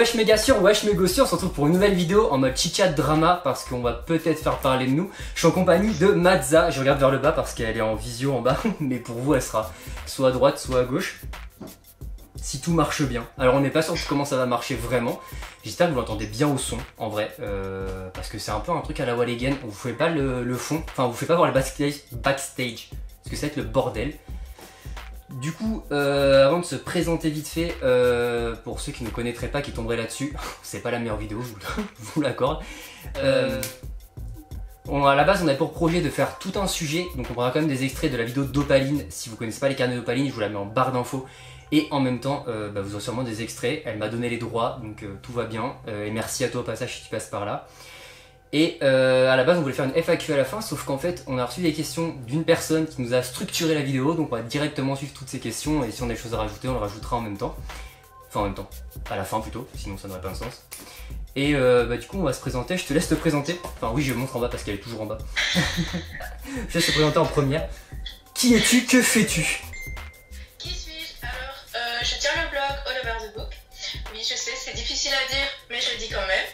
Wesh méga sûr, wesh méga sûr, on se retrouve pour une nouvelle vidéo en mode chit-chat drama parce qu'on va peut-être faire parler de nous. Je suis en compagnie de Mazza, je regarde vers le bas parce qu'elle est en visio en bas, mais pour vous elle sera soit à droite soit à gauche. Si tout marche bien. Alors on n'est pas sûr de comment ça va marcher vraiment. J'espère que vous l'entendez bien au son en vrai, parce que c'est un peu un truc à la Wall Again. Vous ne pouvez pas le fond, enfin vous ne pouvez pas voir le backstage, parce que ça va être le bordel. Du coup, avant de se présenter vite fait, pour ceux qui ne connaîtraient pas, qui tomberaient là-dessus, c'est pas la meilleure vidéo, je vous l'accorde. À la base, on avait pour projet de faire tout un sujet, donc on prendra quand même des extraits de la vidéo d'Opaline. Si vous connaissez pas les carnets d'Opaline, je vous la mets en barre d'infos. Et en même temps, vous aurez sûrement des extraits. Elle m'a donné les droits, donc tout va bien. Et merci à toi au passage si tu passes par là. Et à la base on voulait faire une FAQ à la fin, sauf qu'en fait on a reçu des questions d'une personne qui nous a structuré la vidéo, donc on va directement suivre toutes ces questions et si on a des choses à rajouter on le rajoutera en même temps. Enfin en même temps, à la fin plutôt, sinon ça n'aurait pas de sens. Et du coup on va se présenter, je te laisse te présenter. Enfin oui je montre en bas parce qu'elle est toujours en bas. Je te laisse te présenter en première. Qui es-tu, que fais-tu? Qui suis-je? Alors je tiens le blog All Over the Book. Oui je sais c'est difficile à dire mais je le dis quand même.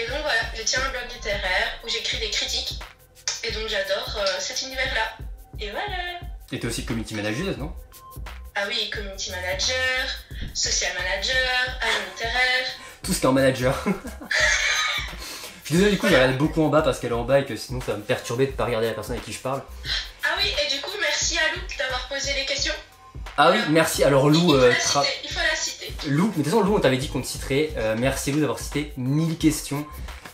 Et donc voilà, je tiens un blog littéraire où j'écris des critiques et donc j'adore cet univers-là. Et voilà. Et t'es aussi community manager, non? Ah oui, community manager, social manager, agent littéraire. Tout ce qui est en manager. Je suis désolé du coup, je regarde beaucoup en bas parce qu'elle est en bas et que sinon ça va me perturber de ne pas regarder la personne avec qui je parle. Ah oui, et du coup merci à Lou d'avoir posé les questions. Ah oui, merci. Alors Lou, il faut la citer. Lou, mais de toute façon Lou on t'avait dit qu'on te citerait. Merci Lou d'avoir cité 1000 questions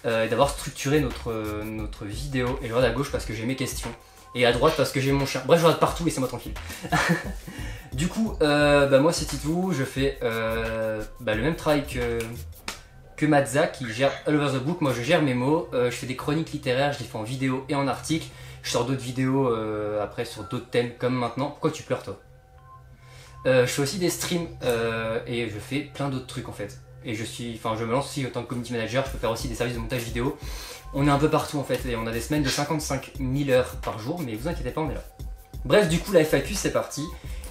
et d'avoir structuré notre vidéo. Et je regarde à gauche parce que j'ai mes questions et à droite parce que j'ai mon chien. Bref je regarde partout, laissez-moi tranquille. Du coup, moi c'est Titou, je fais le même travail que Mazza qui gère All Over the Book. Moi je gère mes mots, je fais des chroniques littéraires, je les fais en vidéo et en article. Je sors d'autres vidéos après sur d'autres thèmes comme maintenant. Pourquoi tu pleures toi? Je fais aussi des streams et je fais plein d'autres trucs en fait. Et je me lance aussi en tant que community manager, je peux faire aussi des services de montage vidéo. On est un peu partout en fait et on a des semaines de 55 000 heures par jour, mais vous inquiétez pas, on est là. Bref, du coup la FAQ c'est parti.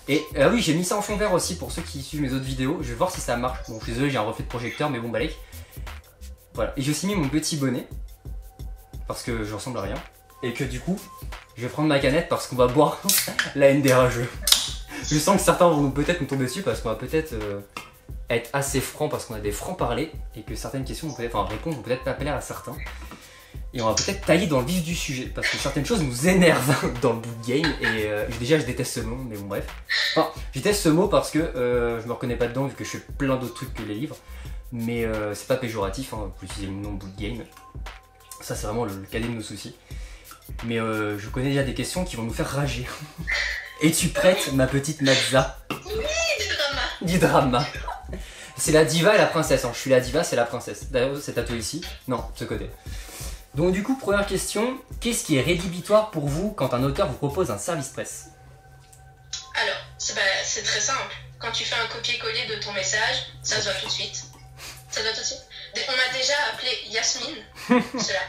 Et oui, j'ai mis ça en fond vert aussi pour ceux qui suivent mes autres vidéos. Je vais voir si ça marche. Bon, je suis désolé, j'ai un reflet de projecteur, mais bon, balèque. Voilà, et j'ai aussi mis mon petit bonnet parce que je ressemble à rien. Et que du coup, je vais prendre ma canette parce qu'on va boire la haine des rageux. Je sens que certains vont peut-être nous tomber dessus parce qu'on va peut-être être assez franc parce qu'on a des francs-parler et que certaines questions vont peut-être, répondre vont peut-être pas plaire à certains. Et on va peut-être tailler dans le vif du sujet parce que certaines choses nous énervent dans le book game et déjà je déteste ce mot, mais bon bref. Enfin, je déteste ce mot parce que je me reconnais pas dedans vu que je fais plein d'autres trucs que les livres. Mais c'est pas péjoratif, hein, pour utiliser le nom book game. Ça c'est vraiment le cadet de nos soucis. Mais je connais déjà des questions qui vont nous faire rager. Es-tu prête, ma petite Mazza? Oui, du drama. Du drama. C'est la diva et la princesse. Hein. Je suis la diva, c'est la princesse. D'ailleurs, c'est tatoué ici. Non, de ce côté. Donc du coup, première question. Qu'est-ce qui est rédhibitoire pour vous quand un auteur vous propose un service presse? Alors, c'est très simple. Quand tu fais un copier-coller de ton message, ça se voit tout de suite. Ça se voit tout de suite. On m'a déjà appelé Yasmine. Cela.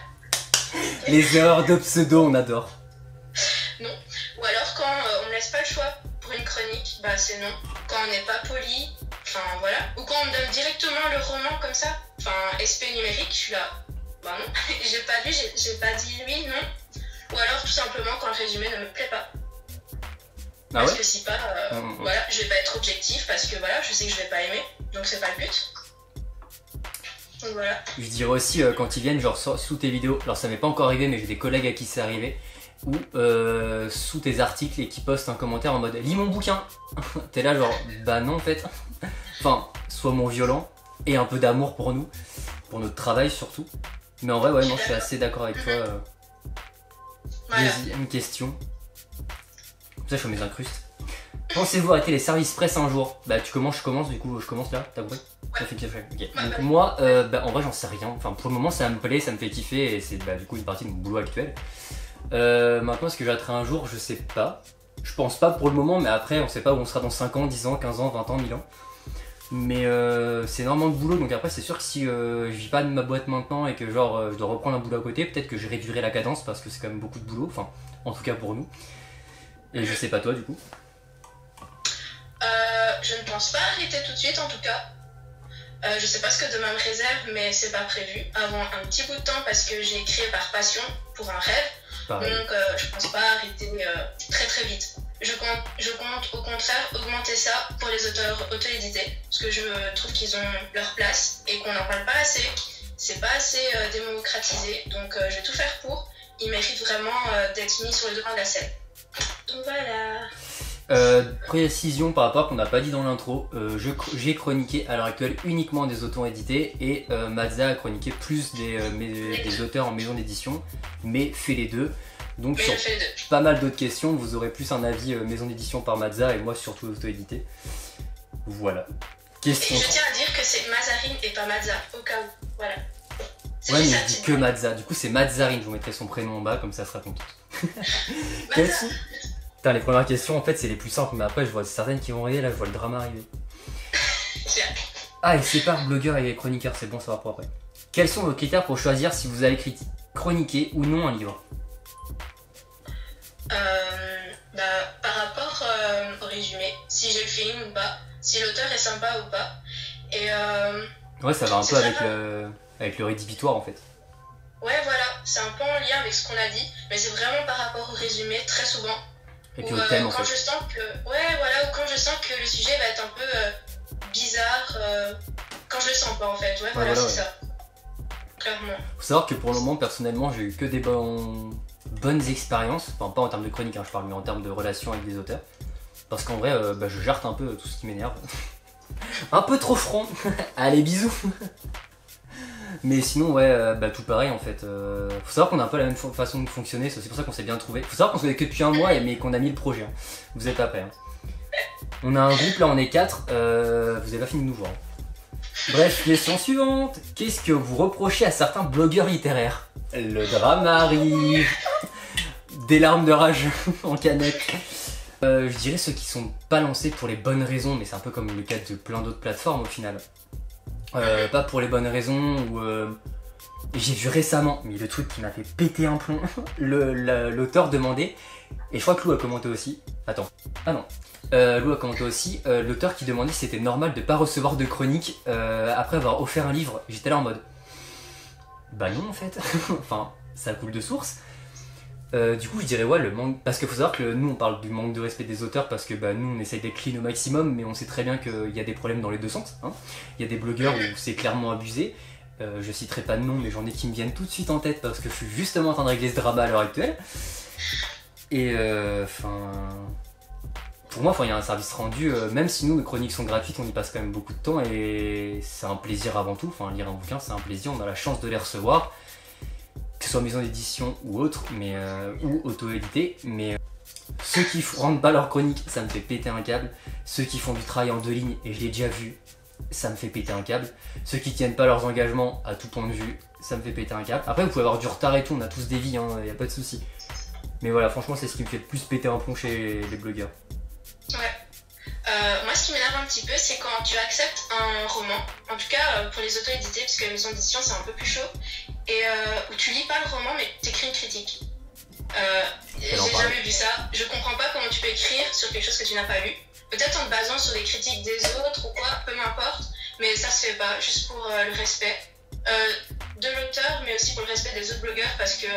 Les erreurs de pseudo, on adore. Non. Ou alors quand on me laisse pas le choix pour une chronique, bah c'est non. Quand on n'est pas poli, enfin voilà. Ou quand on me donne directement le roman comme ça, enfin SP numérique, je suis là, bah non. J'ai pas lu, j'ai pas dit oui, non. Ou alors tout simplement quand le résumé ne me plaît pas. Ah parce ouais, que si pas, voilà, je vais pas être objectif parce que voilà, je sais que je vais pas aimer, donc c'est pas le but. Donc voilà. Je dirais aussi quand ils viennent genre sous tes vidéos, alors ça m'est pas encore arrivé mais j'ai des collègues à qui c'est arrivé, ou sous tes articles et qui postent un commentaire en mode lis mon bouquin. T'es là genre bah non en fait. Enfin, sois mon violent et un peu d'amour pour nous, pour notre travail surtout. Mais en vrai ouais, non je suis assez d'accord avec toi. Voilà. Deuxième question. Comme ça je fais mes incrustes. Pensez-vous arrêter les services presse un jour? Bah tu commences, je commence, du coup je commence là, t'as compris? Ça fait kiffer. Okay. Donc moi, en vrai j'en sais rien. Enfin pour le moment ça me plaît, ça me fait kiffer et c'est du coup une partie de mon boulot actuel. Maintenant est-ce que j'arrêterai un jour? Je sais pas. Je pense pas pour le moment, mais après on sait pas où on sera dans 5 ans, 10 ans, 15 ans, 20 ans, 1000 ans. Mais c'est énormément de boulot, donc après c'est sûr que si je vis pas de ma boîte maintenant et que genre je dois reprendre un boulot à côté, peut-être que je réduirai la cadence parce que c'est quand même beaucoup de boulot, enfin en tout cas pour nous. Et je sais pas toi du coup. Je ne pense pas arrêter tout de suite en tout cas. Je sais pas ce que demain me réserve, mais c'est pas prévu avant un petit bout de temps parce que j'ai créé par passion pour un rêve. Pareil. Donc je pense pas arrêter très très vite. Je compte au contraire augmenter ça pour les auteurs auto-édités parce que je trouve qu'ils ont leur place et qu'on n'en parle pas assez. C'est pas assez démocratisé, donc je vais tout faire pour. Ils méritent vraiment d'être mis sur le devant de la scène. Donc voilà. Précision par rapport qu'on n'a pas dit dans l'intro, j'ai chroniqué à l'heure actuelle uniquement des auto-édités et Mazza a chroniqué plus des auteurs en maison d'édition, mais fait les deux. Donc sur pas mal d'autres questions, vous aurez plus un avis maison d'édition par Mazza et moi surtout auto-édité. Voilà. Question. Et je tiens à dire que c'est Mazarine et pas Mazza, au cas où. Voilà. Ouais, mais je dis que Mazza. Du coup, c'est Mazzarine. Je vous mettrai son prénom en bas, comme ça sera content. Quelles sont... Putain, les premières questions, en fait, c'est les plus simples, mais après, je vois certaines qui vont arriver. Là, je vois le drama arriver. Ah, il sépare blogueur et chroniqueur. C'est bon, ça va pour après. Quels sont vos critères pour choisir si vous allez chroniquer ou non un livre? Par rapport au résumé, si j'ai le feeling ou pas, si l'auteur est sympa ou pas. Et ouais, ça va un peu avec le rédhibitoire en fait. Ouais, voilà, c'est un peu en lien avec ce qu'on a dit, mais c'est vraiment par rapport au résumé, très souvent. Avec le thème en fait. Je sens que, ouais, voilà, ou quand je sens que le sujet va être un peu bizarre, quand je le sens pas en fait, ouais, voilà, c'est ça. Clairement. Faut savoir que pour le moment, personnellement, j'ai eu que des bonnes expériences, enfin pas en termes de chronique, hein, je parle, mais en termes de relations avec des auteurs. Parce qu'en vrai, je jarte un peu tout ce qui m'énerve. Un peu trop franc. Allez, bisous. Mais sinon, ouais, tout pareil en fait. Faut savoir qu'on a un peu la même façon de fonctionner, c'est aussi pour ça qu'on s'est bien trouvé. Faut savoir qu'on se connaît que depuis un mois, mais qu'on a mis le projet. Hein. Vous êtes pas prêts. Hein. On a un groupe, là on est 4, vous avez pas fini de nous voir. Bref, question suivante. Qu'est-ce que vous reprochez à certains blogueurs littéraires? Le drama arrive. Des larmes de rage en canette. Je dirais ceux qui sont pas lancés pour les bonnes raisons, mais c'est un peu comme le cas de plein d'autres plateformes au final. Pas pour les bonnes raisons, ou j'ai vu récemment, mais le truc qui m'a fait péter un plomb, l'auteur demandait, et je crois que Lou a commenté aussi, attends, ah non, Lou a commenté aussi, l'auteur qui demandait si c'était normal de pas recevoir de chronique après avoir offert un livre. J'étais là en mode, bah non en fait, enfin ça coule de source. Du coup je dirais ouais le manque, parce qu'il faut savoir que nous on parle du manque de respect des auteurs parce que nous on essaye d'être clean au maximum, mais on sait très bien qu'il y a des problèmes dans les deux sens, hein. Il y a des blogueurs où c'est clairement abusé, je citerai pas de nom mais j'en ai qui me viennent tout de suite en tête parce que je suis justement en train de régler ce drama à l'heure actuelle. Et pour moi il y a un service rendu, même si nous nos chroniques sont gratuites, on y passe quand même beaucoup de temps et c'est un plaisir avant tout, enfin lire un bouquin c'est un plaisir, on a la chance de les recevoir. Que ce soit maison d'édition ou autre, mais ou auto-édité, mais ceux qui rendent pas leur chronique, ça me fait péter un câble. Ceux qui font du travail en 2 lignes, et je l'ai déjà vu, ça me fait péter un câble. Ceux qui tiennent pas leurs engagements à tout point de vue, ça me fait péter un câble. Après vous pouvez avoir du retard et tout, on a tous des vies, hein, y a pas de souci. Mais voilà, franchement c'est ce qui me fait le plus péter un plomb chez les blogueurs. Ouais. Moi ce qui m'énerve un petit peu c'est quand tu acceptes un roman, en tout cas pour les auto-édités, parce que la maison d'édition c'est un peu plus chaud, et où tu lis pas le roman mais t'écris une critique. J'ai jamais vu ça, je comprends pas comment tu peux écrire sur quelque chose que tu n'as pas lu, peut-être en te basant sur les critiques des autres ou quoi, peu m'importe, mais ça se fait pas, juste pour le respect de l'auteur mais aussi pour le respect des autres blogueurs, parce que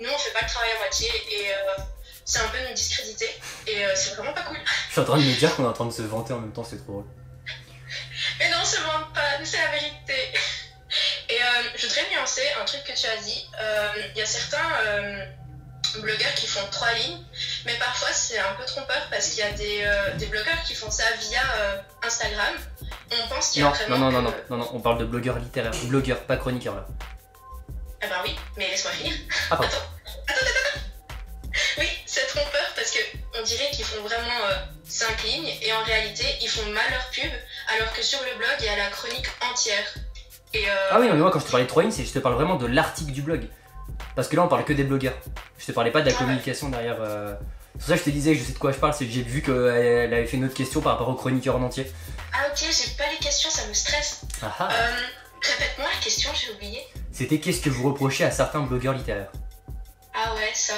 nous on fait pas le travail à moitié et c'est un peu nous discréditer et c'est vraiment pas cool. Je suis en train de me dire qu'on est en train de se vanter en même temps, c'est trop drôle. Mais non, se vante pas, c'est la vérité. Et je voudrais nuancer un truc que tu as dit. Il y a certains blogueurs qui font 3 lignes, mais parfois c'est un peu trompeur parce qu'il y a des blogueurs qui font ça via Instagram. On pense qu'il y a vraiment. Non, on parle de blogueurs littéraires. Blogueurs, pas chroniqueurs là. Ah bah oui, mais laisse-moi finir. Ah, Attends. Oui, c'est trompeur parce qu'on dirait qu'ils font vraiment 5 lignes et en réalité ils font mal leur pub, alors que sur le blog il y a la chronique entière. Et ah oui, non, mais moi quand je te parlais de 3 lignes, je te parle vraiment de l'article du blog. Parce que là on parle que des blogueurs. Je te parlais pas de la communication derrière. C'est pour ça que je te disais que je sais de quoi je parle, c'est que j'ai vu qu'elle avait fait une autre question par rapport aux chroniqueurs en entier. Ah ok, j'ai pas les questions, ça me stresse. Répète-moi la question, j'ai oublié. C'était qu'est-ce que vous reprochez à certains blogueurs littéraires? Ah ouais, ça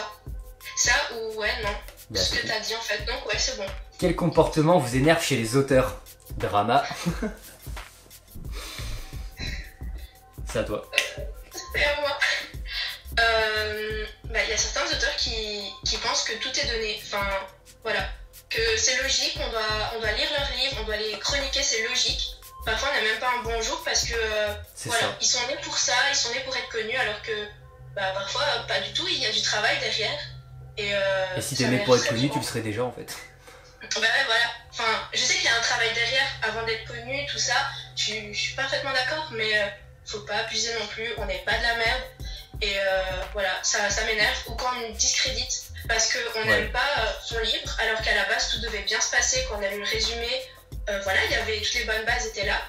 ou ouais, non. Ce que t'as dit en fait, donc ouais, c'est bon. Quel comportement vous énerve chez les auteurs? Drama. C'est à toi. C'est à moi. Il y a certains auteurs qui pensent que tout est donné. Enfin, voilà. Que c'est logique, on doit lire leurs livres, on doit les chroniquer, c'est logique. Parfois, on n'a même pas un bonjour parce que voilà, ils sont nés pour ça, ils sont nés pour être connus, alors que parfois, pas du tout, il y a du travail derrière. Et si t'es né pour être connu, tu le serais déjà en fait. Voilà. Enfin, je sais qu'il y a un travail derrière avant d'être connu, tout ça. Je suis parfaitement d'accord, mais faut pas abuser non plus, on n'est pas de la merde. Et voilà, ça m'énerve. Ou quand on nous discrédite parce qu'on n'aime pas son livre, alors qu'à la base tout devait bien se passer, qu'on a lu le résumé. Voilà, il y avait toutes les bonnes bases étaient là.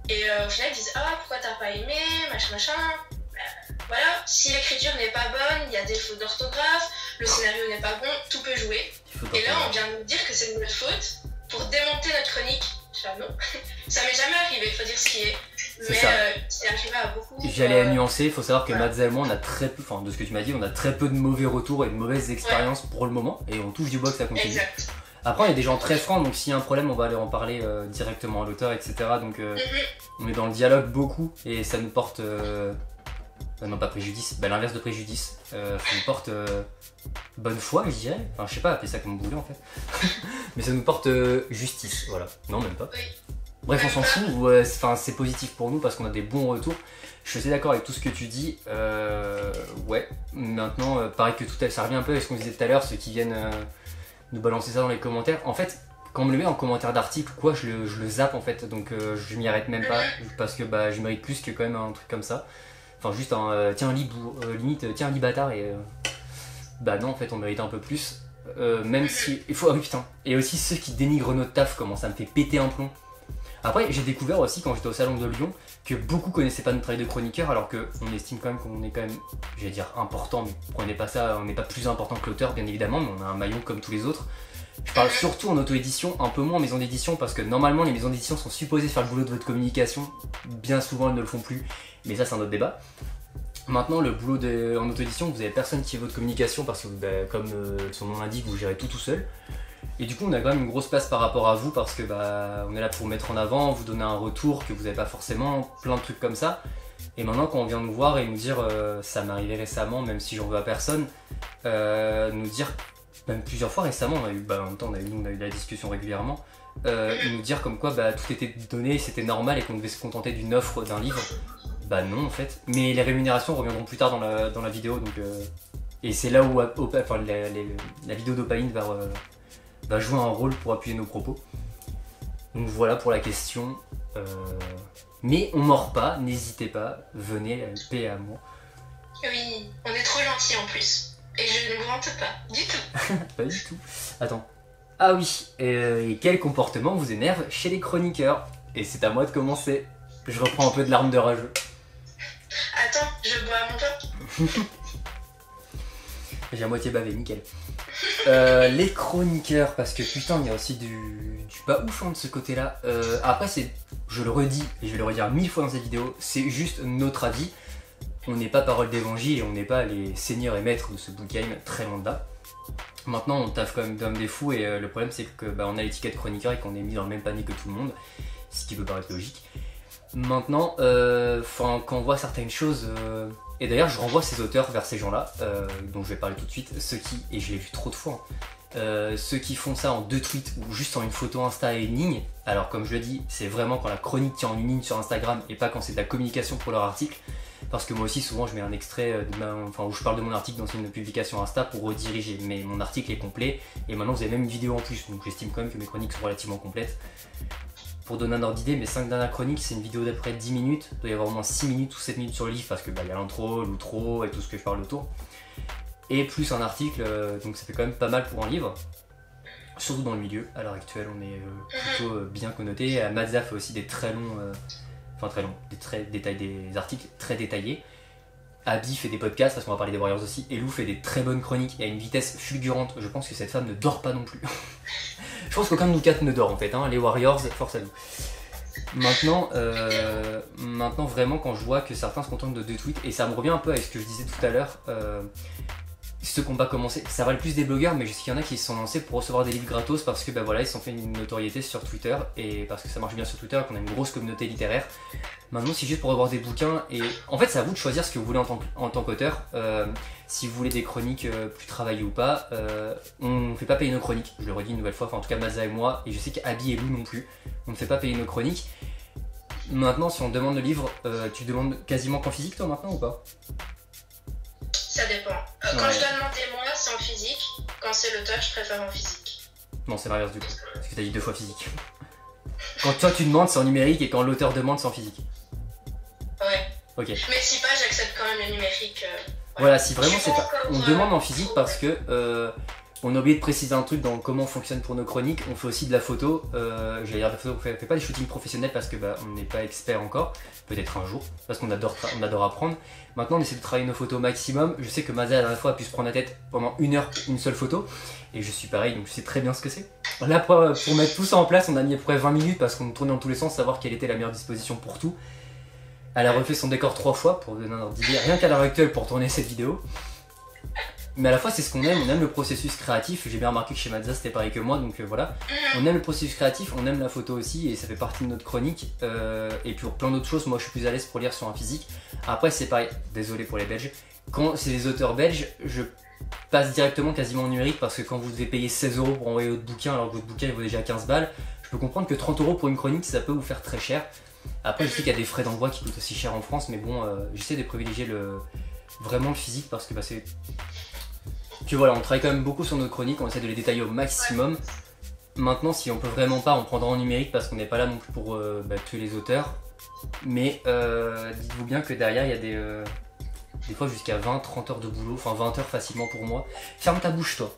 Et au final, ils disent ah, pourquoi t'as pas aimé, machin. Voilà, si l'écriture n'est pas bonne, il y a des fautes d'orthographe, le scénario n'est pas bon, tout peut jouer. Et là, on vient de nous dire que c'est de notre faute pour démonter notre chronique. Non, ça m'est jamais arrivé, il faut dire ce qui est. Mais c'est arrivé à beaucoup. J'allais nuancer, il faut savoir que Madza et moi, on a très peu, enfin de ce que tu m'as dit, on a très peu de mauvais retours et de mauvaises expériences pour le moment, et on touche du bois que ça continue. Exact. Après, il y a des gens très francs, donc s'il y a un problème, on va aller en parler directement à l'auteur, etc. Donc on est dans le dialogue beaucoup, et ça nous porte, non pas préjudice, l'inverse de préjudice, ça nous porte bonne foi, je dirais. Enfin, je sais pas, appelez ça comme vous voulez en fait. Mais ça nous porte justice, voilà. Non, même pas. Bref, on s'en fout, c'est positif pour nous parce qu'on a des bons retours. Je suis assez d'accord avec tout ce que tu dis. Ouais, maintenant, pareil que tout à l'heure, ça revient un peu à ce qu'on disait tout à l'heure, ceux qui viennent nous balancer ça dans les commentaires. En fait, quand on me le met en commentaire d'article, quoi, je le zappe en fait, donc je m'y arrête même pas parce que je mérite plus que quand même un truc comme ça. Enfin, juste un tiens, limite, tiens, lit bâtard et. Non, en fait, on mérite un peu plus. Même si. Il faut. Ah oui, putain. Et aussi ceux qui dénigrent notre taf, comment ça me fait péter un plomb. Après, j'ai découvert aussi quand j'étais au salon de Lyon que beaucoup connaissaient pas notre travail de chroniqueur, alors qu'on estime quand même qu'on est quand même, j'allais dire important, mais prenez pas ça, on n'est pas plus important que l'auteur, bien évidemment, mais on a un maillon comme tous les autres. Je parle surtout en auto-édition, un peu moins en maison d'édition, parce que normalement les maisons d'édition sont supposées faire le boulot de votre communication, bien souvent elles ne le font plus, mais ça c'est un autre débat. Maintenant, le boulot en auto-édition, vous avez personne qui est votre communication parce que, comme son nom l'indique, vous gérez tout seul. Et du coup, on a quand même une grosse place par rapport à vous parce que on est là pour vous mettre en avant, vous donner un retour que vous n'avez pas forcément, plein de trucs comme ça. Et maintenant, quand on vient nous voir et nous dire, ça m'est arrivé récemment, même si j'en veux à personne, nous dire, même plusieurs fois récemment, on a eu, en même temps, on a eu la discussion régulièrement, nous dire comme quoi tout était donné, c'était normal et qu'on devait se contenter d'une offre d'un livre. Non en fait, mais les rémunérations reviendront plus tard dans la vidéo, donc et c'est là où la vidéo d'Opaline va jouer un rôle pour appuyer nos propos. Donc voilà pour la question. Mais on mord pas, n'hésitez pas, venez, paix et amour. Oui, on est trop gentils en plus. Et je ne vante pas, du tout. Pas du tout. Attends. Ah oui, et quel comportement vous énerve chez les chroniqueurs? Et c'est à moi de commencer. Je reprends un peu de larmes de rageux. Attends, je bois à mon top. J'ai à moitié bavé, nickel. Les chroniqueurs, parce que putain, il y a aussi du pas ouf de ce côté-là. Après, je le redis, et je vais le redire 1000 fois dans cette vidéo, c'est juste notre avis. On n'est pas parole d'évangile et on n'est pas les seigneurs et maîtres de ce bouquin, très loin de là. Maintenant, on taffe quand même d'hommes des fous et le problème, c'est que on a l'étiquette chroniqueur et qu'on est mis dans le même panier que tout le monde, ce qui peut paraître logique. Maintenant, quand on voit certaines choses, et d'ailleurs je renvoie ces auteurs vers ces gens-là, dont je vais parler tout de suite, ceux qui, et je l'ai vu trop de fois, ceux qui font ça en 2 tweets ou juste en une photo Insta et une ligne, alors comme je le dis, c'est vraiment quand la chronique tient en une ligne sur Instagram et pas quand c'est de la communication pour leur article, parce que moi aussi souvent je mets un extrait où je parle de mon article dans une publication Insta pour rediriger, mais mon article est complet, et maintenant vous avez même une vidéo en plus, donc j'estime quand même que mes chroniques sont relativement complètes. Pour donner un ordre d'idée, mes 5 dernières chroniques, c'est une vidéo d'à peu près 10 minutes. Il doit y avoir au moins 6 minutes ou 7 minutes sur le livre parce que y a l'intro, l'outro et tout ce que je parle autour. Et plus un article, donc ça fait quand même pas mal pour un livre. Surtout dans le milieu, à l'heure actuelle, on est plutôt bien connoté. Madza fait aussi des très longs, des articles très détaillés. Abby fait des podcasts parce qu'on va parler des Warriors aussi. Et Lou fait des très bonnes chroniques et à une vitesse fulgurante. Je pense que cette femme ne dort pas non plus. Je pense qu'aucun de nous 4 ne dort en fait, hein. Les Warriors, force à nous. Maintenant, vraiment quand je vois que certains se contentent de 2 tweets, et ça me revient un peu avec ce que je disais tout à l'heure, ceux qui n'ont pas commencé, ça va le plus des blogueurs, mais je sais qu'il y en a qui se sont lancés pour recevoir des livres gratos parce que bah voilà, ils se sont fait une notoriété sur Twitter et parce que ça marche bien sur Twitter, qu'on a une grosse communauté littéraire. Maintenant, c'est juste pour avoir des bouquins et en fait, c'est à vous de choisir ce que vous voulez en tant qu'auteur. Si vous voulez des chroniques plus travaillées ou pas, on ne fait pas payer nos chroniques. Je le redis une nouvelle fois, enfin en tout cas Maza et moi, et je sais qu'Abby et Lou non plus, on ne fait pas payer nos chroniques. Maintenant, si on demande le livre, tu demandes quasiment qu'en physique toi maintenant ou pas? Ça dépend. Quand je dois demander moi, c'est en physique. Quand c'est l'auteur, je préfère en physique. Non, c'est l'inverse du coup. Parce que t'as dit 2 fois physique. Quand toi tu demandes, c'est en numérique et quand l'auteur demande, c'est en physique. Ouais. Ok. Mais si pas, j'accepte quand même le numérique. Voilà, si vraiment c'est pas. On demande en physique parce que on a oublié de préciser un truc dans comment on fonctionne pour nos chroniques. On fait aussi de la photo. J'allais dire de la photo, on fait pas des shootings professionnels parce que bah, on n'est pas expert encore. Peut-être un jour, parce qu'on adore apprendre. Maintenant, on essaie de travailler nos photos au maximum. Je sais que Maza, la dernière fois, a pu se prendre la tête pendant 1 heure pour une seule photo. Et je suis pareil, donc je sais très bien ce que c'est. Là, pour mettre tout ça en place, on a mis à peu près 20 minutes parce qu'on tournait dans tous les sens, savoir quelle était la meilleure disposition pour tout. Elle a refait son décor 3 fois pour donner un ordre d'idée, rien qu'à l'heure actuelle pour tourner cette vidéo. Mais à la fois c'est ce qu'on aime, on aime le processus créatif, j'ai bien remarqué que chez Maza c'était pareil que moi, donc voilà. On aime le processus créatif, on aime la photo aussi et ça fait partie de notre chronique. Et pour plein d'autres choses, moi je suis plus à l'aise pour lire sur un physique. Après c'est pareil, désolé pour les Belges, quand c'est des auteurs belges, je passe directement quasiment en numérique parce que quand vous devez payer 16 € pour envoyer votre bouquin alors que votre bouquin il vaut déjà 15 balles, je peux comprendre que 30 € pour une chronique ça peut vous faire très cher. Après je sais qu'il y a des frais d'envoi qui coûtent aussi cher en France, mais bon j'essaie de privilégier vraiment le physique parce que bah, c'est... Puis voilà, on travaille quand même beaucoup sur nos chroniques, on essaie de les détailler au maximum. Maintenant, si on peut vraiment pas, on prendra en numérique parce qu'on n'est pas là non plus pour tuer les auteurs. Mais dites-vous bien que derrière, il y a des fois jusqu'à 20-30 heures de boulot, enfin 20 heures facilement pour moi. Ferme ta bouche, toi.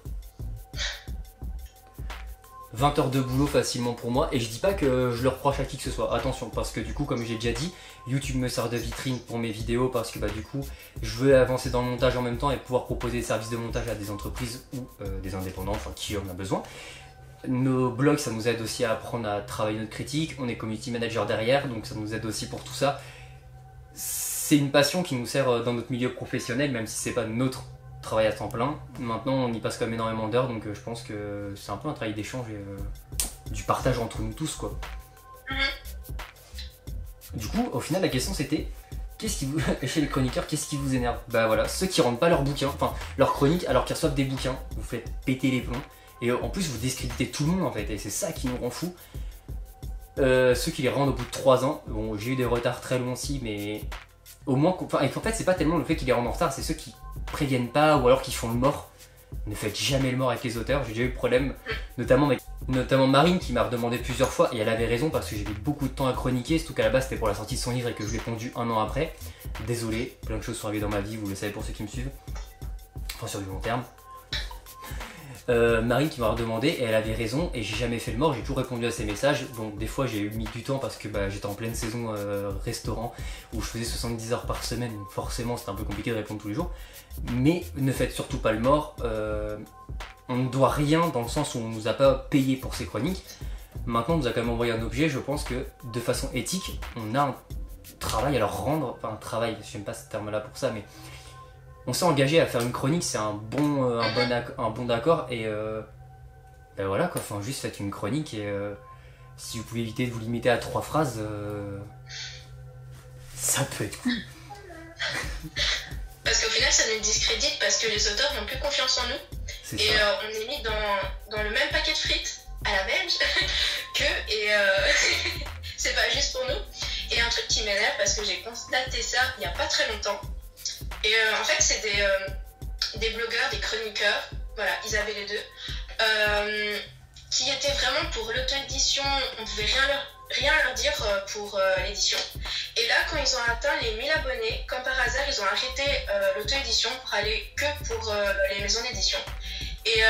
20 heures de boulot facilement pour moi, et je dis pas que je le reproche à qui que ce soit, attention, parce que du coup, comme j'ai déjà dit, YouTube me sert de vitrine pour mes vidéos parce que bah du coup, je veux avancer dans le montage en même temps et pouvoir proposer des services de montage à des entreprises ou des indépendants, enfin qui en a besoin. Nos blogs, ça nous aide aussi à apprendre à travailler notre critique, on est community manager derrière, donc ça nous aide aussi pour tout ça. C'est une passion qui nous sert dans notre milieu professionnel, même si c'est pas notre travail à temps plein. Maintenant on y passe quand même énormément d'heures, donc je pense que c'est un peu un travail d'échange et du partage entre nous tous quoi. Du coup au final la question c'était qu'est-ce qui vous chez les chroniqueurs, qu'est-ce qui vous énerve? Bah voilà, ceux qui rendent pas leurs bouquins, enfin leurs chroniques alors qu'ils reçoivent des bouquins, vous faites péter les plombs et en plus vous discréditez tout le monde en fait et c'est ça qui nous rend fous. Ceux qui les rendent au bout de 3 ans, bon j'ai eu des retards très longs aussi mais au moins, et qu'en fait c'est pas tellement le fait qu'ils les rendent en retard, c'est ceux qui préviennent pas ou alors qui font le mort. Ne faites jamais le mort avec les auteurs, j'ai déjà eu le problème notamment Marine qui m'a redemandé plusieurs fois et elle avait raison parce que j'ai mis beaucoup de temps à chroniquer, surtout qu'à la base c'était pour la sortie de son livre et que je l'ai pondu 1 an après. Désolé, plein de choses sont arrivées dans ma vie, vous le savez pour ceux qui me suivent, enfin sur du long terme. Marine qui m'a redemandé et elle avait raison et j'ai jamais fait le mort, j'ai toujours répondu à ses messages. Bon des fois j'ai mis du temps parce que bah, j'étais en pleine saison restaurant où je faisais 70 heures par semaine, donc forcément c'était un peu compliqué de répondre tous les jours. Mais ne faites surtout pas le mort, on ne doit rien dans le sens où on nous a pas payé pour ces chroniques. Maintenant on nous a quand même envoyé un objet, je pense que de façon éthique on a un travail à leur rendre, enfin un travail, j'aime pas ce terme là pour ça mais on s'est engagé à faire une chronique, c'est un bon d'accord et ben voilà quoi, enfin juste faites une chronique et si vous pouvez éviter de vous limiter à 3 phrases, ça peut être cool. Parce qu'au final ça nous discrédite parce que les auteurs n'ont plus confiance en nous et on est mis dans le même paquet de frites à la belge que et c'est pas juste pour nous. Et un truc qui m'énerve parce que j'ai constaté ça il y a pas très longtemps. Et en fait, c'est des blogueurs, des chroniqueurs, voilà, ils avaient les deux, qui étaient vraiment pour l'auto-édition, on pouvait rien leur dire pour l'édition. Et là, quand ils ont atteint les 1000 abonnés, comme par hasard, ils ont arrêté l'auto-édition pour aller que pour les maisons d'édition. Et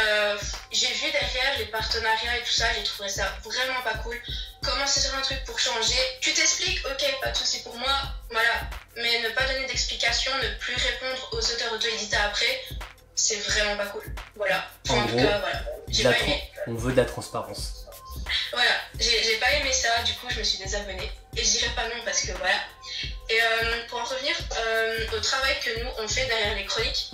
j'ai vu derrière les partenariats et tout ça, j'ai trouvé ça vraiment pas cool. Commencer sur un truc pour changer, tu t'expliques, ok, pas de soucis pour moi, voilà. Mais ne pas donner d'explication, ne plus répondre aux auteurs auto-édités après, c'est vraiment pas cool. Voilà. En tout gros, cas, voilà. J'ai pas aimé. On veut de la transparence. Voilà, j'ai pas aimé ça, du coup je me suis désabonnée. Et je dirais pas non parce que voilà. Et pour en revenir au travail que nous on fait derrière les chroniques,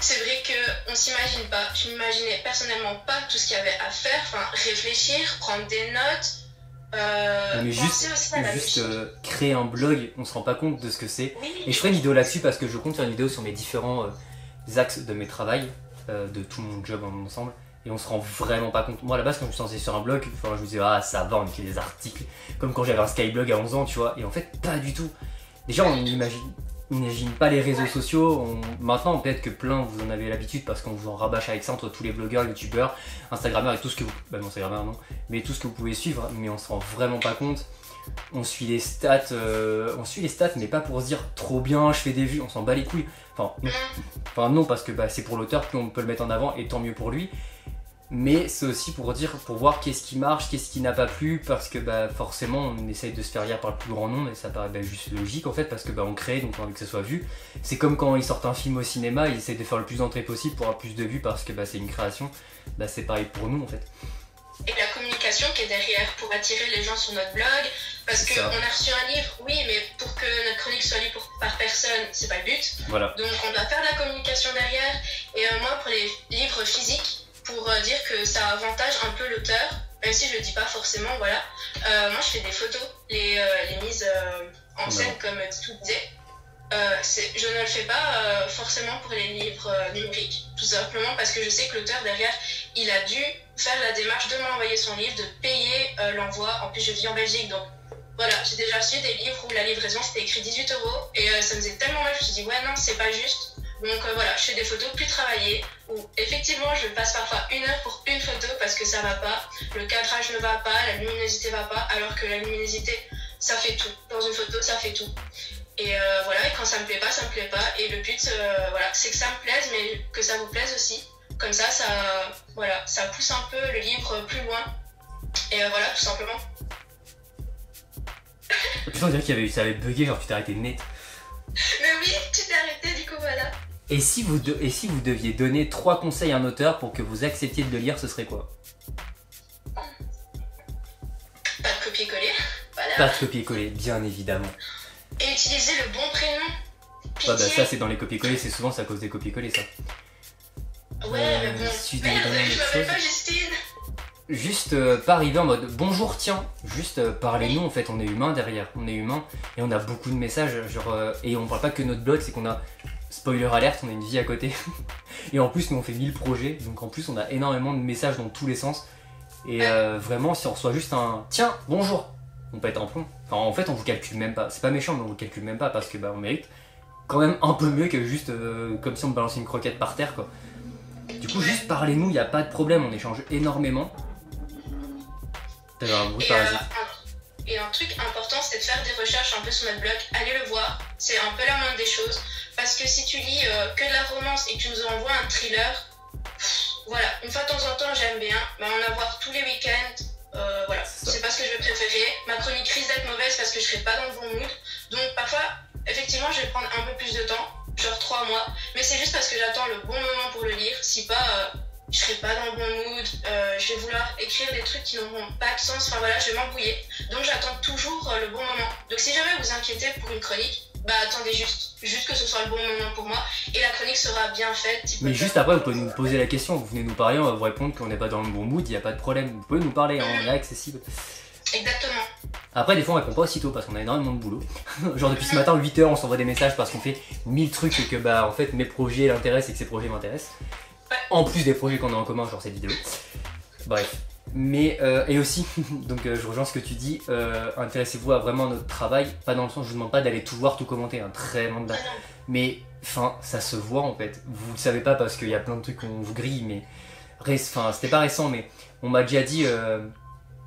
C'est vrai qu'on s'imagine pas, je m'imaginais personnellement pas tout ce qu'il y avait à faire, enfin réfléchir, prendre des notes, Mais penser aussi à la juste musique. créer un blog, on se rend pas compte de ce que c'est. Oui, Et je ferai une vidéo là-dessus parce que je compte faire une vidéo sur mes différents axes de mes travails, de tout mon job en ensemble. Et on se rend vraiment pas compte. Moi à la base quand je me suis lancé sur un blog, enfin, je me disais ah ça va, on écrit des articles, comme quand j'avais un Skyblog à 11 ans, tu vois. Et en fait pas du tout. Déjà on n'imagine pas les réseaux sociaux. Maintenant peut-être que plein vous en avez l'habitude parce qu'on vous en rabâche avec ça entre tous les blogueurs, youtubeurs, instagrammeurs et tout ce que vous... Bah non instagrammeurs non. Mais tout ce que vous pouvez suivre, mais on se rend vraiment pas compte. On suit les stats, mais pas pour se dire trop bien, je fais des vues, on s'en bat les couilles. Enfin non parce que bah, c'est pour l'auteur, plus on peut le mettre en avant et tant mieux pour lui. Mais c'est aussi pour dire, pour voir qu'est-ce qui marche, qu'est-ce qui n'a pas plu, parce que bah, forcément on essaye de se faire lire par le plus grand nombre et ça paraît bah, juste logique en fait, parce que bah, on crée donc on a envie que ça soit vu. C'est comme quand ils sortent un film au cinéma, ils essayent de faire le plus d'entrées possible pour avoir plus de vues parce que bah, c'est une création. Bah, c'est pareil pour nous en fait. et la communication qui est derrière pour attirer les gens sur notre blog, parce C'est qu'on ça. a reçu un livre, oui, mais pour que notre chronique soit lue par personne, c'est pas le but. Voilà. Donc on doit faire de la communication derrière. Et moi, pour les livres physiques, pour dire que ça avantage un peu l'auteur, même si je le dis pas forcément, voilà. Moi, je fais des photos, les mises en scène, comme tu disais. Je ne le fais pas forcément pour les livres numériques, tout simplement parce que je sais que l'auteur derrière, il a dû faire la démarche de m'envoyer son livre, de payer l'envoi. En plus, je vis en Belgique, donc voilà, j'ai déjà reçu des livres où la livraison c'était écrit 18 € et ça me faisait tellement mal, je me suis dit ouais non, c'est pas juste. Donc voilà, je fais des photos plus travaillées où effectivement je passe parfois 1 heure pour une photo parce que ça va pas, le cadrage ne va pas, la luminosité va pas, alors que la luminosité ça fait tout. Dans une photo ça fait tout. Et voilà, et quand ça me plaît pas, ça me plaît pas. Et le but, voilà, c'est que ça me plaise, mais que ça vous plaise aussi. Comme ça, voilà, ça pousse un peu le livre plus loin. Et voilà, tout simplement. Putain on dirait ça avait bugué, genre tu t'es arrêté net. Mais oui, tu t'es arrêté, du coup, voilà. Et si vous deviez donner 3 conseils à un auteur pour que vous acceptiez de le lire, ce serait quoi? Pas de copier-coller, voilà. Pas de copier-coller, bien évidemment. Et utiliser le bon prénom. Ouais, bah ça c'est dans les copier-coller, c'est souvent à cause des copier-coller ça. Ouais, mais bon. Si je devais Merde, donner une je autre m'appelle chose. pas Justine. Juste pas arriver en mode bonjour tiens, juste parlez-nous en fait, on est humain derrière, on est humain et on a beaucoup de messages genre et on parle pas que notre blog, c'est qu'on a spoiler alerte, on a une vie à côté et en plus nous on fait 1000 projets donc en plus on a énormément de messages dans tous les sens et vraiment si on reçoit juste un tiens bonjour, on peut être un plomb. Enfin en fait on vous calcule même pas, c'est pas méchant mais on vous calcule même pas parce que bah on mérite quand même un peu mieux que juste comme si on balançait une croquette par terre quoi. Du coup juste parlez-nous, y a pas de problème, on échange énormément. T'avais un bruit parasite. Et un truc important, c'est de faire des recherches un peu sur notre blog. Allez le voir, c'est un peu la moindre des choses. Parce que si tu lis que de la romance et que tu nous envoies un thriller, voilà, une fois de temps en temps j'aime bien, mais en avoir tous les week-ends, voilà, c'est pas ce que je vais préférer. Ma chronique risque d'être mauvaise parce que je serai pas dans le bon mood. Donc parfois, effectivement, je vais prendre un peu plus de temps, genre 3 mois, mais c'est juste parce que j'attends le bon moment pour le lire. Si pas, je serai pas dans le bon mood, je vais vouloir écrire des trucs qui n'auront pas de sens, enfin voilà, je vais m'embrouiller. Donc j'attends toujours le bon moment. Donc si jamais vous inquiétez pour une chronique, bah attendez juste que ce soit le bon moment pour moi et la chronique sera bien faite. Mais juste après, vous pouvez nous poser la question, vous venez nous parler, on va vous répondre qu'on n'est pas dans le bon mood, il n'y a pas de problème. Vous pouvez nous parler, hein, on est accessible. Exactement. Après, des fois, on répond pas aussitôt parce qu'on a énormément de boulot. Genre, depuis ce matin, 8 h, on s'envoie des messages parce qu'on fait 1000 trucs et que, bah, en fait, mes projets l'intéressent et que ces projets m'intéressent. Ouais. En plus des projets qu'on a en commun, genre cette vidéo. Bref. Mais, et aussi, donc je rejoins ce que tu dis, intéressez-vous à vraiment notre travail, pas dans le sens, je vous demande pas d'aller tout voir, tout commenter, hein, très loin de là. Mais, enfin, ça se voit en fait. Vous le savez pas parce qu'il y a plein de trucs qu'on vous grille, mais, enfin, c'était pas récent, mais on m'a déjà dit,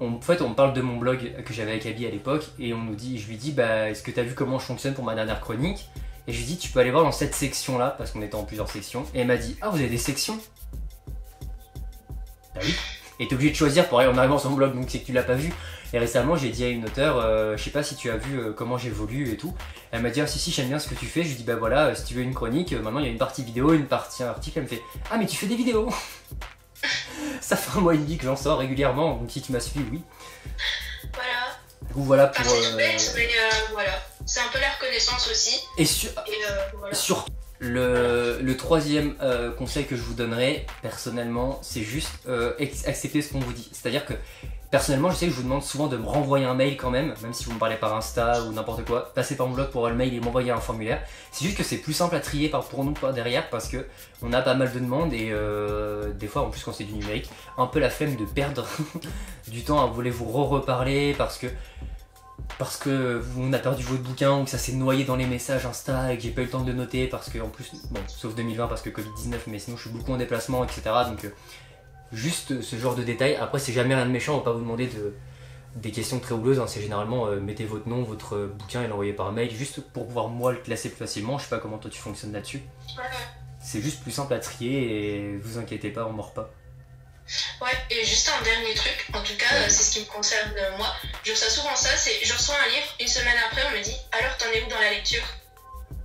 en fait, on parle de mon blog que j'avais avec Abby à l'époque, et je lui dis, bah, est-ce que t'as vu comment je fonctionne pour ma dernière chronique? Et je lui dis, tu peux aller voir dans cette section-là, parce qu'on était en plusieurs sections, et elle m'a dit, ah, vous avez des sections? Bah oui. Et t'es obligé de choisir pour aller en arrivant sur mon blog, donc c'est que tu l'as pas vu. Et récemment, j'ai dit à une auteure, je sais pas si tu as vu comment j'évolue et tout. Elle m'a dit, ah si, j'aime bien ce que tu fais. Je lui dis, bah voilà, si tu veux une chronique, maintenant il y a une partie vidéo, une partie article. Elle me fait, ah mais tu fais des vidéos. Ça fait un mois et demi que j'en sors régulièrement, donc si tu m'as suivi, oui. Voilà. Du coup, voilà pour. C'est tout bête, mais voilà. C'est un peu la reconnaissance aussi. Et voilà. Le troisième conseil que je vous donnerais, personnellement, c'est juste accepter ce qu'on vous dit. C'est-à-dire que, personnellement, je sais que je vous demande souvent de me renvoyer un mail quand même si vous me parlez par Insta ou n'importe quoi. Passez par mon blog pour avoir le mail et m'envoyer un formulaire. C'est juste que c'est plus simple à trier pour nous par derrière parce que on a pas mal de demandes et des fois, en plus quand c'est du numérique, un peu la flemme de perdre du temps à voler vous reparler parce que on a perdu votre bouquin ou que ça s'est noyé dans les messages Insta et que j'ai pas eu le temps de le noter parce que en plus, bon, sauf 2020 parce que Covid-19, mais sinon je suis beaucoup en déplacement, etc. Donc juste ce genre de détails. Après, c'est jamais rien de méchant, on va pas vous demander des questions très houleuses, hein. C'est généralement mettez votre nom, votre bouquin et l'envoyez par mail juste pour pouvoir moi le classer plus facilement. Je sais pas comment toi tu fonctionnes là-dessus. C'est juste plus simple à trier et vous inquiétez pas, on mord pas. Ouais, et juste un dernier truc, en tout cas, c'est ce qui me concerne moi. Je reçois souvent ça, c'est je reçois un livre, une semaine après, on me dit alors t'en es où dans la lecture?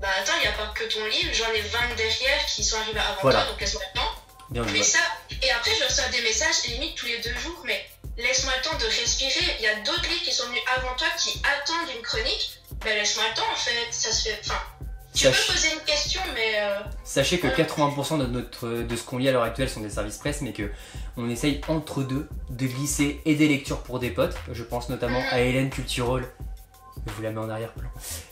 Bah attends, il n'y a pas que ton livre, j'en ai 20 derrière qui sont arrivés avant toi, donc laisse-moi le temps. Bien Mais ça, et après je reçois des messages limite tous les 2 jours, mais laisse-moi le temps de respirer. Il y a d'autres livres qui sont venus avant toi qui attendent une chronique. Bah laisse-moi le temps en fait, ça se fait. Enfin, tu peux poser une question, mais. Sachez que 80% de ce qu'on lit à l'heure actuelle sont des services presse, mais que on essaye entre deux de glisser et des lectures pour des potes. Je pense notamment à Hélène Culturol. Je vous la mets en arrière-plan.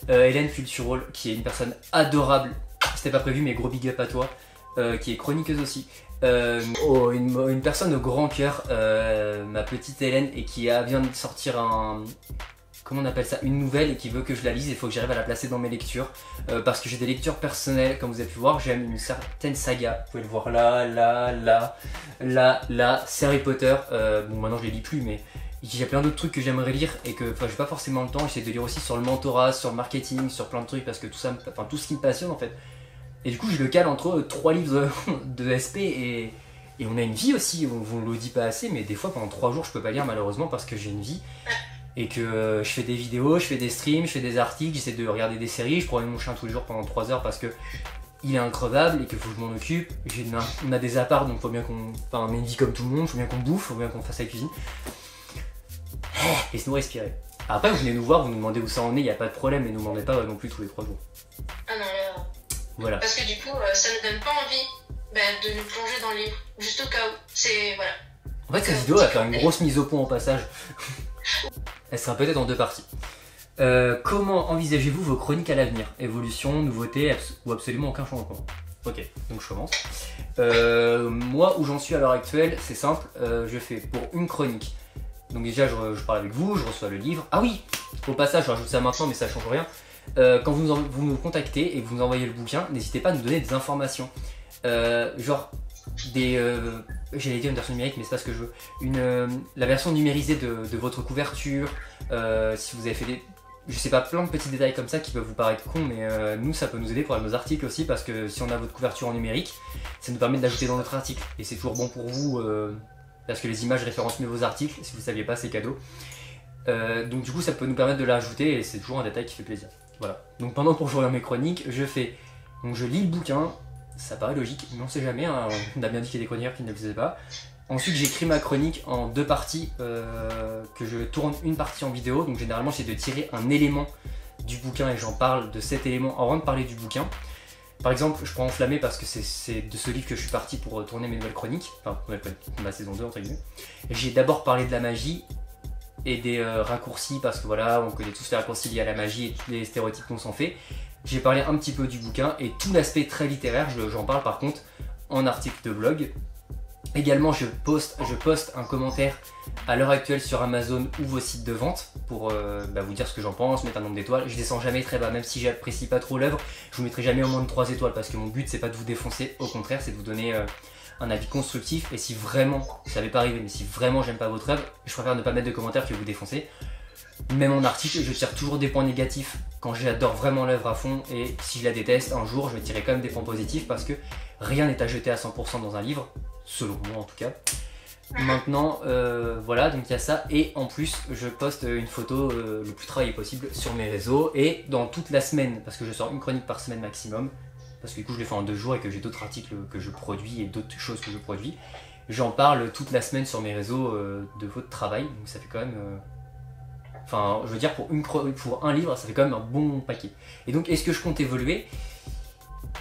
Hélène Culturol, qui est une personne adorable. C'était pas prévu, mais gros big up à toi. Qui est chroniqueuse aussi. Une personne au grand cœur, ma petite Hélène, et qui vient de sortir comment on appelle ça, une nouvelle et qui veut que je la lise. Il faut que j'arrive à la placer dans mes lectures parce que j'ai des lectures personnelles, comme vous avez pu voir. J'aime une certaine saga, vous pouvez le voir là, c'est Harry Potter. Bon, maintenant je les lis plus, mais il y a plein d'autres trucs que j'aimerais lire et que j'ai pas forcément le temps. J'essaie de lire aussi sur le mentorat, sur le marketing, sur plein de trucs parce que tout ça, tout ce qui me passionne en fait. Et du coup, je le cale entre 3 livres de SP et on a une vie aussi. On vous le dit pas assez, mais des fois pendant 3 jours, je peux pas lire malheureusement parce que j'ai une vie. Et que je fais des vidéos, je fais des streams, je fais des articles, j'essaie de regarder des séries, je promène mon chien tous les jours pendant 3 heures parce que il est increvable et qu'il faut que je m'en occupe. On a des apparts donc faut bien qu'on. Enfin, on a une vie comme tout le monde, faut bien qu'on bouffe, faut bien qu'on fasse la cuisine. Laissez-nous respirer. Après, vous venez nous voir, vous nous demandez où ça en est, il n'y a pas de problème, mais nous demandez pas non plus tous les 3 jours. Ah non, là. Voilà. Parce que du coup, ça ne donne pas envie de nous plonger dans le livre, juste au cas où. C'est. Voilà. En fait, cette vidéo va faire une grosse mise au point au passage. Elle sera peut-être en 2 parties. Comment envisagez-vous vos chroniques à l'avenir? Évolution, nouveauté ou absolument aucun changement? Ok, donc je commence. Moi, où j'en suis à l'heure actuelle, c'est simple. Je fais pour une chronique. Donc déjà, je parle avec vous, je reçois le livre. Ah oui, au passage, je rajoute ça maintenant, mais ça change rien. Quand vous nous contactez et que vous nous envoyez le bouquin, n'hésitez pas à nous donner des informations. Genre j'allais dire une version numérique mais c'est pas ce que je veux, la version numérisée de votre couverture, si vous avez fait je sais pas, plein de petits détails comme ça qui peuvent vous paraître cons, mais nous ça peut nous aider pour nos articles aussi parce que si on a votre couverture en numérique, ça nous permet de l'ajouter dans notre article et c'est toujours bon pour vous parce que les images référencent mieux vos articles, si vous ne saviez pas c'est cadeau. Donc du coup ça peut nous permettre de l'ajouter et c'est toujours un détail qui fait plaisir. Voilà, donc pendant pour jouer mes chroniques, je lis le bouquin. Ça paraît logique, mais on sait jamais, hein. On a bien dit qu'il y a des chroniqueurs qui ne le faisaient pas. Ensuite j'écris ma chronique en 2 parties, que je tourne une partie en vidéo, donc généralement j'essaie de tirer un élément du bouquin et j'en parle de cet élément avant de parler du bouquin. Par exemple, je prends Enflammé parce que c'est de ce livre que je suis parti pour tourner mes nouvelles chroniques, enfin ma saison 2 entre guillemets. J'ai d'abord parlé de la magie et des raccourcis parce que voilà, on connaît tous les raccourcis liés à la magie et tous les stéréotypes qu'on s'en fait. J'ai parlé un petit peu du bouquin et tout l'aspect très littéraire, j'en parle par contre en article de blog. Également, je poste un commentaire à l'heure actuelle sur Amazon ou vos sites de vente pour vous dire ce que j'en pense, mettre un nombre d'étoiles. Je descends jamais très bas, même si j'apprécie pas trop l'œuvre, je vous mettrai jamais au moins de 3 étoiles parce que mon but c'est pas de vous défoncer, au contraire c'est de vous donner un avis constructif. Et si vraiment, ça n'avait pas arrivé, mais si vraiment j'aime pas votre œuvre, je préfère ne pas mettre de commentaires que vous défoncer. Même en article, je tire toujours des points négatifs quand j'adore vraiment l'œuvre à fond, et si je la déteste un jour, je vais tirer quand même des points positifs parce que rien n'est à jeter à 100% dans un livre, selon moi en tout cas. Maintenant, voilà, donc il y a ça, et en plus, je poste une photo le plus travaillée possible sur mes réseaux, et dans toute la semaine, parce que je sors une chronique par semaine maximum, parce que du coup je les fais en 2 jours et que j'ai d'autres articles que je produis et d'autres choses que je produis, j'en parle toute la semaine sur mes réseaux de votre travail, donc ça fait quand même... Enfin, je veux dire, pour un livre, ça fait quand même un bon paquet. Et donc, est-ce que je compte évoluer?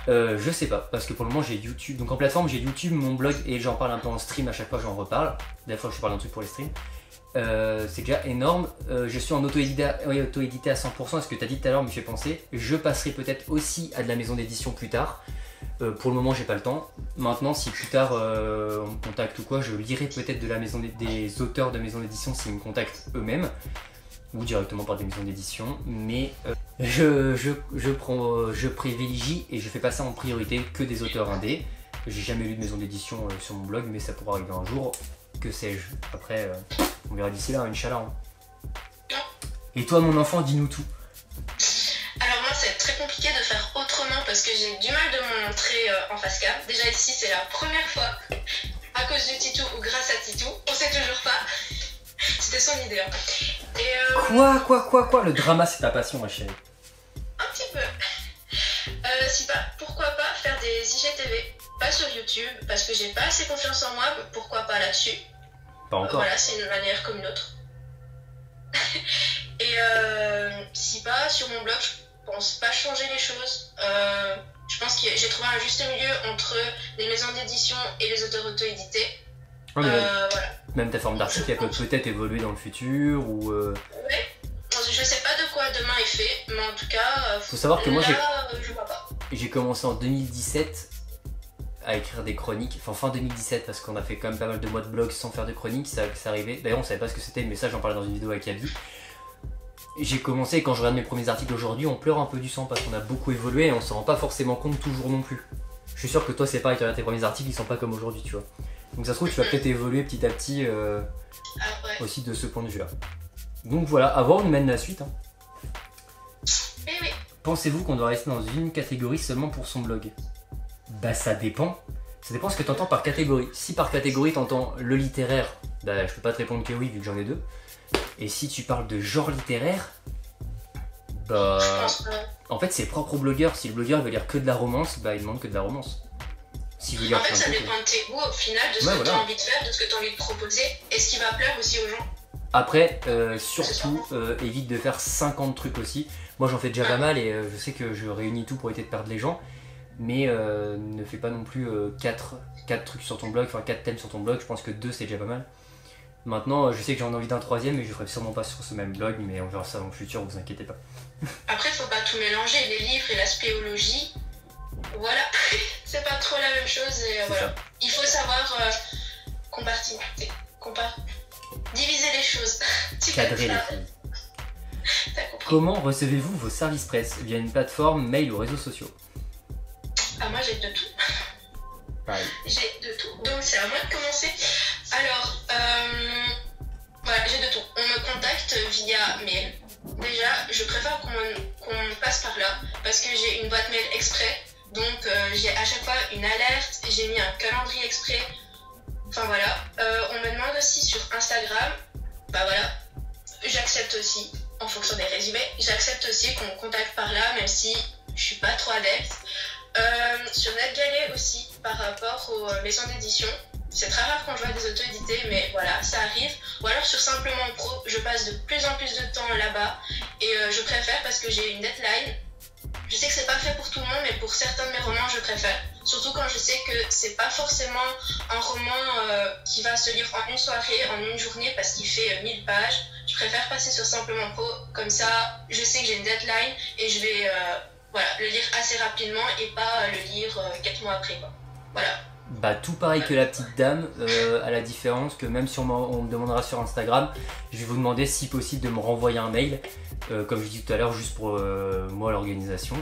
Je sais pas, parce que pour le moment j'ai YouTube. Donc en plateforme j'ai YouTube, mon blog, et j'en parle un peu en stream à chaque fois, j'en reparle. Des fois je parle d'un truc pour les streams. C'est déjà énorme. Je suis en auto-édité à 100%. Ce que tu as dit tout à l'heure me fait penser. Je passerai peut-être aussi à de la maison d'édition plus tard. Pour le moment j'ai pas le temps. Maintenant si plus tard on me contacte ou quoi, je lirai peut-être de la maison des auteurs de maison d'édition s'ils me contactent eux-mêmes. Ou directement par des maisons d'édition. Mais je privilégie et je fais pas ça en priorité que des auteurs indés. J'ai jamais lu de maison d'édition sur mon blog, mais ça pourra arriver un jour. Que sais-je. Après, on verra d'ici là, Inch'Allah. Et toi, mon enfant, dis-nous tout. Alors moi, c'est très compliqué de faire autrement parce que j'ai du mal de me montrer en face cam. Déjà ici, c'est la première fois à cause de Titou ou grâce à Titou. On sait toujours pas. C'était son idée. Hein. Et Quoi Le drama, c'est ta passion, ma chérie. Un petit peu. Si pas, pourquoi pas faire des IGTV, pas sur YouTube, parce que j'ai pas assez confiance en moi, pourquoi pas là-dessus. Pas encore. Voilà, c'est une manière comme une autre. Et si pas, sur mon blog, je pense pas changer les choses. Je pense que j'ai trouvé un juste milieu entre les maisons d'édition et les auteurs auto-édités. Voilà. Même ta forme d'article, elle peut peut-être évoluer dans le futur ou. Ouais. Je sais pas de quoi demain est fait, mais en tout cas, faut savoir que moi je vois pas. J'ai commencé en 2017 à écrire des chroniques, enfin fin 2017 parce qu'on a fait quand même pas mal de mois de blog sans faire de chroniques, ça arrivait. D'ailleurs on savait pas ce que c'était, mais ça j'en parlais dans une vidéo avec Abby. J'ai commencé et quand je regarde mes premiers articles aujourd'hui, on pleure un peu du sang parce qu'on a beaucoup évolué et on se rend pas forcément compte toujours non plus. Je suis sûr que toi c'est pareil, tu regardes tes premiers articles, ils sont pas comme aujourd'hui, tu vois. Donc ça se trouve tu vas peut-être évoluer petit à petit aussi de ce point de vue là. Donc voilà, à voir où nous mène la suite. Hein. Eh oui. Pensez-vous qu'on doit rester dans une catégorie seulement pour son blog? Bah ça dépend. Ça dépend ce que tu entends par catégorie. Si par catégorie tu entends le littéraire, bah je peux pas te répondre que oui vu que j'en ai deux. Et si tu parles de genre littéraire, bah en fait c'est propre au blogueur. Si le blogueur veut lire que de la romance, bah il demande que de la romance. Si veut lire en fait ça dépend de tes goûts au final, de ce que tu as envie de faire, de ce que tu as envie de proposer et ce qui va plaire aussi aux gens. Après, surtout, évite de faire 50 trucs aussi. Moi j'en fais déjà pas mal et je sais que je réunis tout pour éviter de perdre les gens. Mais ne fais pas non plus 4 trucs sur ton blog, enfin 4 thèmes sur ton blog, je pense que 2 c'est déjà pas mal. Maintenant, je sais que j'en ai envie d'un troisième mais je ferai sûrement pas sur ce même blog, mais on verra ça dans le futur, vous inquiétez pas. Après, faut pas tout mélanger, les livres et la spéologie, voilà, c'est pas trop la même chose et voilà. Il faut savoir compartimenter, diviser les choses. Cadrer les choses. Comment recevez-vous vos services presse? Via une plateforme, mail ou réseaux sociaux? Ah, moi j'ai de tout. Pareil. J'ai de tout, donc c'est à moi de commencer. Alors, voilà, j'ai de tout. On me contacte via mail. Déjà, je préfère qu'on passe par là parce que j'ai une boîte mail exprès. Donc, j'ai à chaque fois une alerte, j'ai mis un calendrier exprès. Enfin voilà. On me demande aussi sur Instagram. Bah voilà. J'accepte aussi, en fonction des résumés, j'accepte aussi qu'on me contacte par là, même si je suis pas trop adepte. Sur NetGalley aussi, par rapport aux maisons d'édition. C'est très rare quand je vois des auto-édités, mais voilà, ça arrive. Ou alors sur Simplement Pro, je passe de plus en plus de temps là-bas. Et je préfère parce que j'ai une deadline. Je sais que c'est pas fait pour tout le monde, mais pour certains de mes romans, je préfère. Surtout quand je sais que c'est pas forcément un roman qui va se lire en une soirée, en une journée, parce qu'il fait 1000 pages. Je préfère passer sur Simplement Pro, comme ça, je sais que j'ai une deadline et je vais voilà, le lire assez rapidement et pas le lire 4 mois après, quoi. Voilà. Bah tout pareil que la petite dame, à la différence que même si on me demandera sur Instagram, je vais vous demander si possible de me renvoyer un mail, comme je dis tout à l'heure, juste pour moi l'organisation.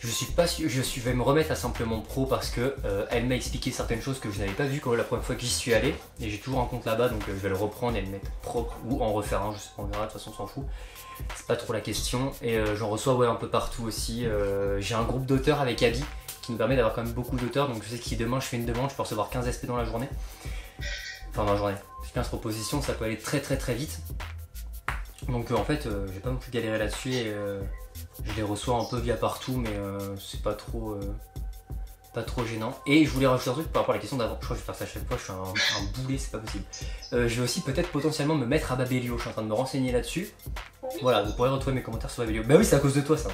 Je vais me remettre à Simplement Pro parce que elle m'a expliqué certaines choses que je n'avais pas vues la première fois que j'y suis allé, et j'ai toujours un compte là-bas, donc je vais le reprendre et le mettre propre ou en refaire un, je sais pas, on verra, de toute façon on s'en fout. C'est pas trop la question, et j'en reçois un peu partout aussi. J'ai un groupe d'auteurs avec Abby qui nous permet d'avoir quand même beaucoup d'auteurs, donc je sais que si demain je fais une demande, je peux recevoir 15 SP dans la journée. Enfin dans la journée, 15 propositions, ça peut aller très vite. Donc en fait, j'ai pas non plus galéré là-dessus et je les reçois un peu via partout, mais c'est pas trop gênant. Et je voulais rajouter un truc par rapport à la question d'avant. Je crois que je vais faire ça à chaque fois, je suis un boulet, c'est pas possible. Je vais aussi peut-être potentiellement me mettre à Babelio, je suis en train de me renseigner là-dessus. Voilà, vous pourrez retrouver mes commentaires sur Babelio. Bah oui, c'est à cause de toi ça.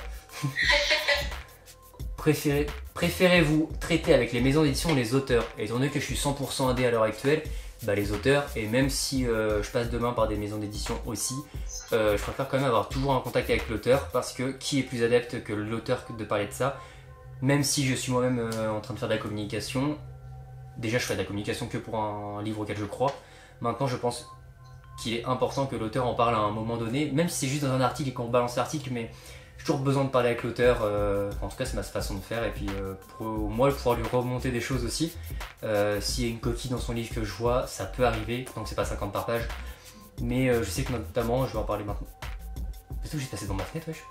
Préférez-vous traiter avec les maisons d'édition ou les auteurs? Étant donné que je suis 100% indé à l'heure actuelle, bah les auteurs, et même si je passe demain par des maisons d'édition aussi, je préfère quand même avoir toujours un contact avec l'auteur, parce que qui est plus adepte que l'auteur de parler de ça? Même si je suis moi-même en train de faire de la communication, déjà je ferai de la communication que pour un livre auquel je crois. Maintenant je pense qu'il est important que l'auteur en parle à un moment donné, même si c'est juste dans un article et qu'on balance l'article, mais j'ai toujours besoin de parler avec l'auteur, en tout cas c'est ma façon de faire, et puis pour moi pouvoir lui remonter des choses aussi. S'il y a une coquille dans son livre que je vois, ça peut arriver, donc c'est pas 50 par page, mais je sais que notamment, je vais en parler maintenant. C'est tout, j'ai passé dans ma fenêtre, wesh.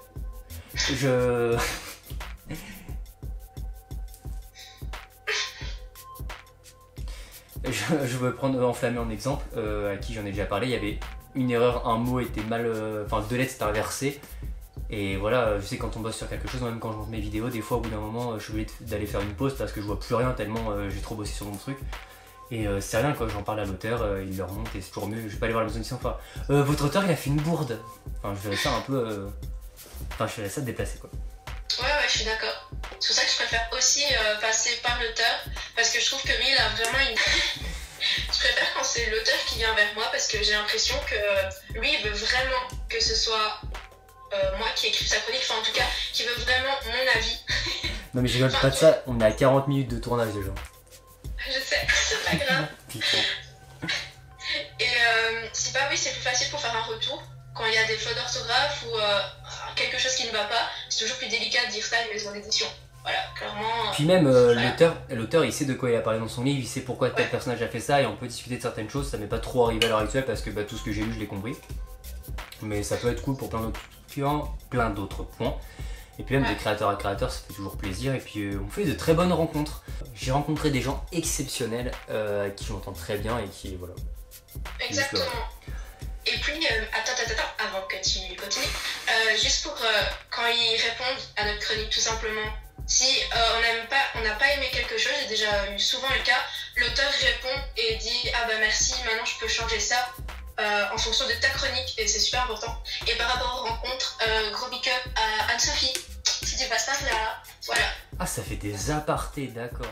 Je veux prendre Enflammé en exemple, à qui j'en ai déjà parlé. Il y avait une erreur, un mot était mal, enfin 2 lettres c'était inversé. Et voilà, je sais quand on bosse sur quelque chose, même quand je monte mes vidéos, des fois au bout d'un moment je suis obligé d'aller faire une pause parce que je vois plus rien tellement j'ai trop bossé sur mon truc. Et c'est rien quoi, j'en parle à l'auteur, il le remonte et c'est toujours mieux. Je vais pas aller voir la maison d'édition, enfin votre auteur il a fait une bourde. Enfin je verrais ça un peu, enfin je verrais ça déplacé quoi. Ouais, je suis d'accord. C'est pour ça que je préfère aussi passer par l'auteur, parce que je trouve que lui, il a vraiment une... Je préfère quand c'est l'auteur qui vient vers moi, parce que j'ai l'impression que lui, il veut vraiment que ce soit moi qui écrive sa chronique, enfin en tout cas, qui veut vraiment mon avis. Non mais je rigole pas de ça, on est à 40 minutes de tournage déjà. Je sais, c'est pas grave. Et si pas, oui, c'est plus facile pour faire un retour. Quand il y a des fautes d'orthographe ou quelque chose qui ne va pas, c'est toujours plus délicat de dire ça à une maison d'édition. Voilà, clairement. Puis même voilà. l'auteur il sait de quoi il a parlé dans son livre, il sait pourquoi tel personnage a fait ça et on peut discuter de certaines choses, ça m'est pas trop arrivé à l'heure actuelle parce que bah, tout ce que j'ai lu je l'ai compris. Mais ça peut être cool pour plein d'autres points. Et puis même de créateur à créateur ça fait toujours plaisir et puis on fait de très bonnes rencontres. J'ai rencontré des gens exceptionnels avec qui je m'entends très bien et qui voilà. Exactement. Et puis, attends, avant que tu continues, juste pour quand ils répondent à notre chronique, tout simplement, si on n'a pas aimé quelque chose, j'ai déjà eu souvent le cas, l'auteur répond et dit « Ah bah merci, maintenant je peux changer ça en fonction de ta chronique » et c'est super important. Et par rapport aux rencontres, gros big up à Anne-Sophie, si tu passes par là, voilà. Ah ça fait des apartés, d'accord.